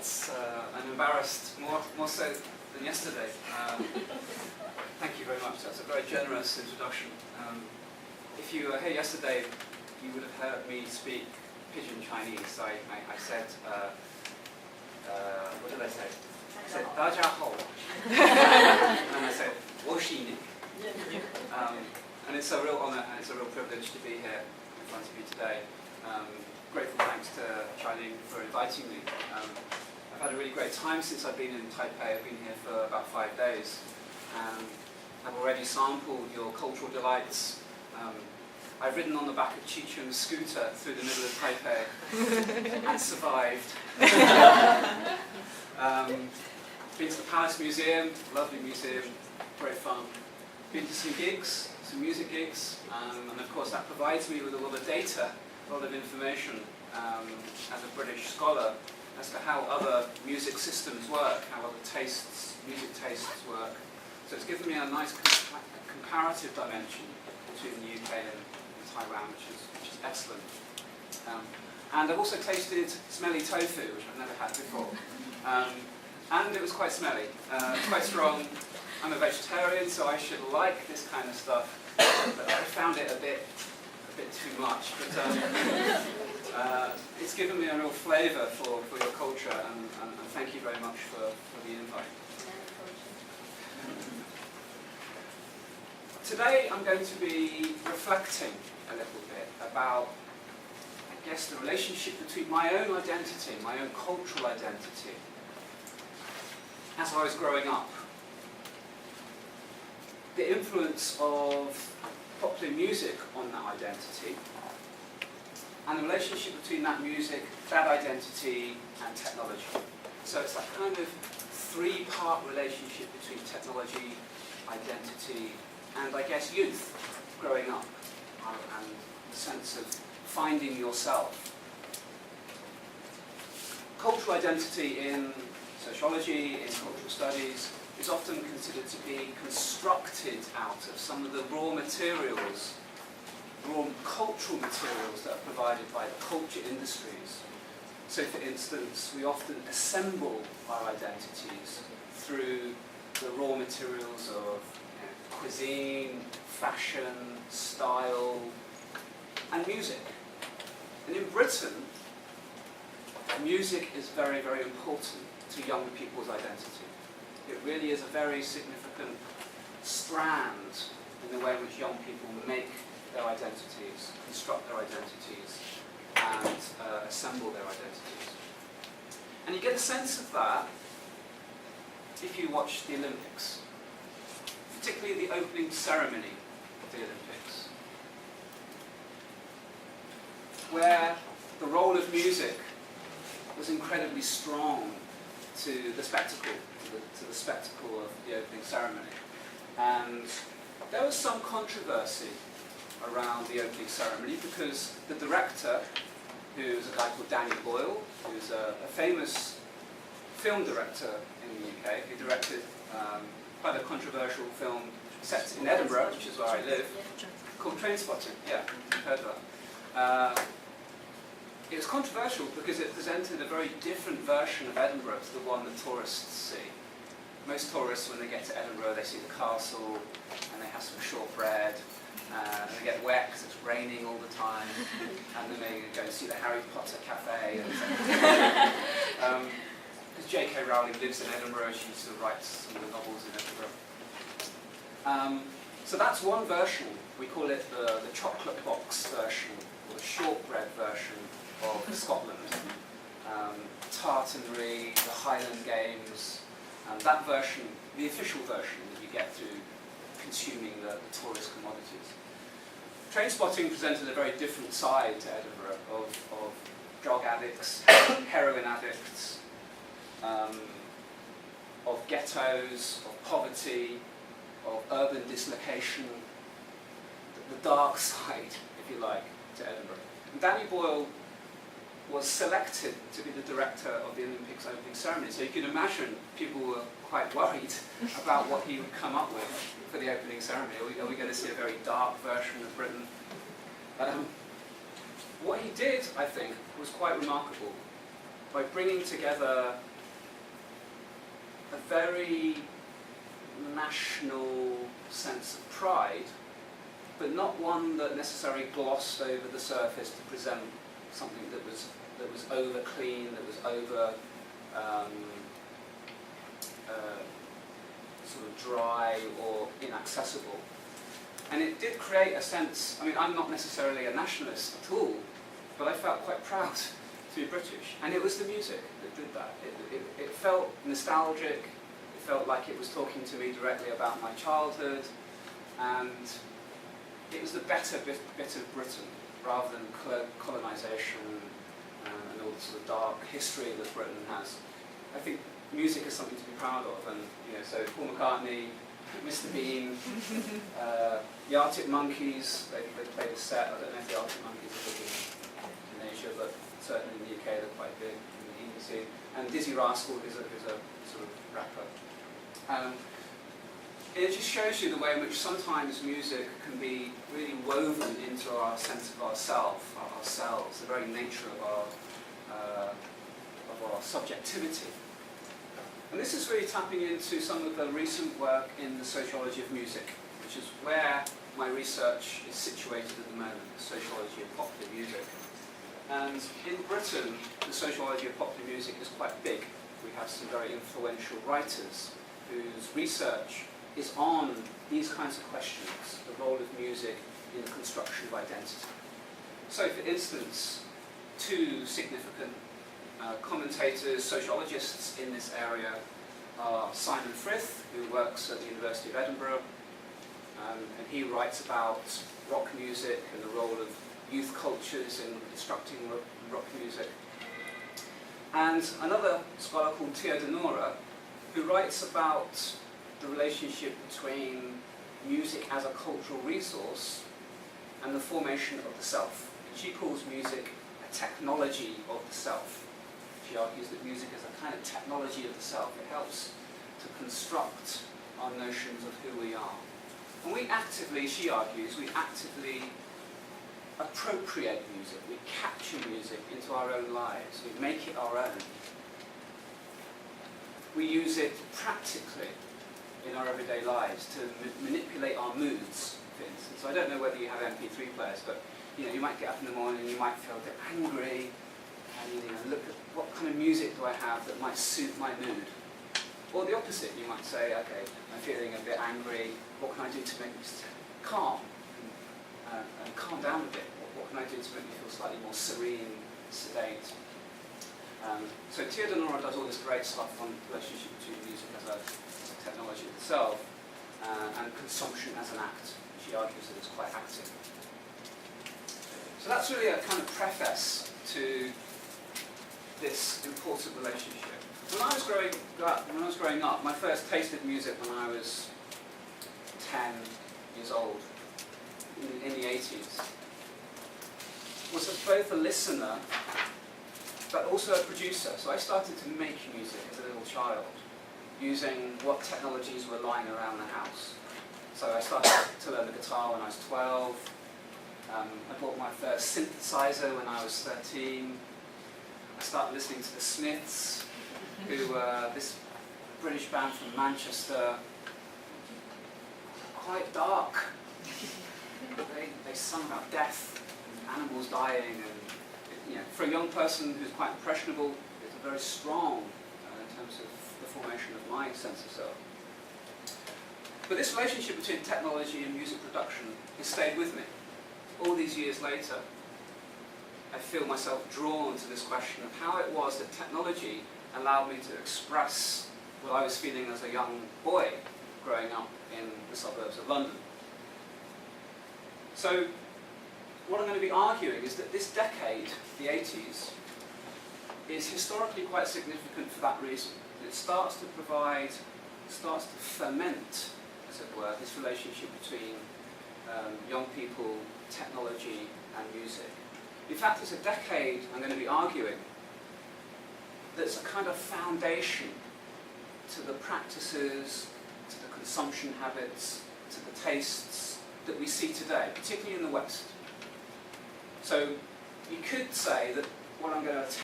lights. I'm embarrassed, more so than yesterday. Thank you very much. That's a very generous introduction. If you were here yesterday, you would have heard me speak Pidgin Chinese. I said, what did I say? I said, 大家好. And I said, 我是你. And it's a real honour and it's a real privilege to be here in front of you today. Grateful thanks to Chiling for inviting me. I've had a really great time since I've been in Taipei. I've been here for about 5 days. I've already sampled your cultural delights. I've ridden on the back of Chichung's scooter through the middle of Taipei and survived. Been to the Palace Museum, lovely museum, great fun. Been to some gigs, some music gigs, and of course that provides me with a lot of data, a lot of information as a British scholar as to how other music systems work, how other music tastes work. So it's given me a nice comparative dimension between the UK and Taiwan, which is excellent. And I've also tasted smelly tofu, which I've never had before. And it was quite smelly, quite strong. I'm a vegetarian, so I should like this kind of stuff, but I found it a bit too much. But it's given me a real flavour for your culture, and thank you very much for the invite. Today I'm going to be reflecting a little bit about, I guess, the relationship between my own identity, my own cultural identity, as I was growing up. The influence of popular music on that identity, and the relationship between that music, that identity, and technology. So it's that kind of three-part relationship between technology, identity, and I guess youth growing up, and the sense of finding yourself. Cultural identity in sociology, in cultural studies, is often considered to be constructed out of some of the raw cultural materials that are provided by the culture industries. So for instance, we often assemble our identities through the raw materials of cuisine, fashion, style, and music. And in Britain, music is very, very important to young people's identity. It really is a very significant strand in the way in which young people make their identities, construct their identities, and assemble their identities. And you get a sense of that if you watch the Olympics, particularly the opening ceremony of the Olympics, where the role of music was incredibly strong to the spectacle, to the spectacle of the opening ceremony. And there was some controversy around the opening ceremony because the director, who's a guy called Danny Boyle, who's a famous film director in the UK, who directed quite a controversial film set in Edinburgh, which is where I live, called Trainspotting. Yeah, you've heard of that. It was controversial because it presented a very different version of Edinburgh to the one that tourists see. Most tourists, when they get to Edinburgh, they see the castle, and they have some shortbread, and they get wet because it's raining all the time, and then they go and see the Harry Potter cafe. Because J.K. Rowling lives in Edinburgh, she used to write some of the novels in Edinburgh. So that's one version. We call it the chocolate box version, or the shortbread version of Scotland. Tartanry, the Highland Games, that version, the official version that you get through consuming the tourist commodities. Trainspotting presented a very different side to Edinburgh of drug addicts, heroin addicts, of ghettos, of poverty, of urban dislocation, the dark side, if you like, to Edinburgh. And Danny Boyle was selected to be the director of the Olympics opening ceremony. So you can imagine people were quite worried about what he would come up with for the opening ceremony. Are we going to see a very dark version of Britain? What he did, I think, was quite remarkable. By bringing together a very national sense of pride, but not one that necessarily glossed over the surface to present something that was over clean, that was over sort of dry or inaccessible. And it did create a sense, I mean, I'm not necessarily a nationalist at all, but I felt quite proud to be British. And it was the music that did that. It felt nostalgic, it felt like it was talking to me directly about my childhood, and it was the better bit of Britain, rather than colonisation and all the sort of dark history that Britain has. I think music is something to be proud of, and so Paul McCartney, Mr. Bean, the Arctic Monkeys, they played a set. I don't know if the Arctic Monkeys are big in Asia, but certainly in the UK they're quite big in the indie scene. And Dizzy Rascal is a sort of rapper. It just shows you the way in which sometimes music can be really woven into our sense of ourselves, the very nature of our subjectivity. And this is really tapping into some of the recent work in the sociology of music, which is where my research is situated at the moment, the sociology of popular music. And in Britain, the sociology of popular music is quite big. We have some very influential writers whose research is on these kinds of questions, the role of music in the construction of identity. So, for instance, two significant commentators, sociologists in this area are Simon Frith, who works at the University of Edinburgh, and he writes about rock music and the role of youth cultures in constructing rock music. And another scholar called Theodonoura, who writes about the relationship between music as a cultural resource and the formation of the self. She calls music a technology of the self. She argues that music is a kind of technology of the self. It helps to construct our notions of who we are. And we actively, she argues, we actively appropriate music. We capture music into our own lives. We make it our own. We use it practically in our everyday lives to manipulate our moods, for instance. So I don't know whether you have MP3 players, but you might get up in the morning and you might feel a bit angry, and look at what kind of music do I have that might suit my mood. Or the opposite, you might say, okay, I'm feeling a bit angry, what can I do to make me calm and calm down a bit? What can I do to make me feel slightly more serene, sedate? So Theodonoura does all this great stuff on the relationship between music as a technology itself and consumption as an act. She argues that it's quite active. So that's really a kind of preface to this important relationship. When I was growing up, my first taste of music when I was 10 years old, in the 80s, was both a listener but also a producer. So I started to make music as a little child, using what technologies were lying around the house. So I started to learn the guitar when I was 12. I bought my first synthesizer when I was 13. I started listening to the Smiths, who were this British band from Manchester, quite dark. They sung about death and animals dying, and for a young person who's quite impressionable, it's very strong in terms of the formation of my sense of self. But this relationship between technology and music production has stayed with me. All these years later, I feel myself drawn to this question of how it was that technology allowed me to express what I was feeling as a young boy growing up in the suburbs of London. So what I'm going to be arguing is that this decade, the 80s, is historically quite significant for that reason. It starts to ferment, as it were, this relationship between young people, technology, and music. In fact, it's a decade, I'm going to be arguing, that's a kind of foundation to the practices, to the consumption habits, to the tastes that we see today, particularly in the West. So you could say that what I'm going to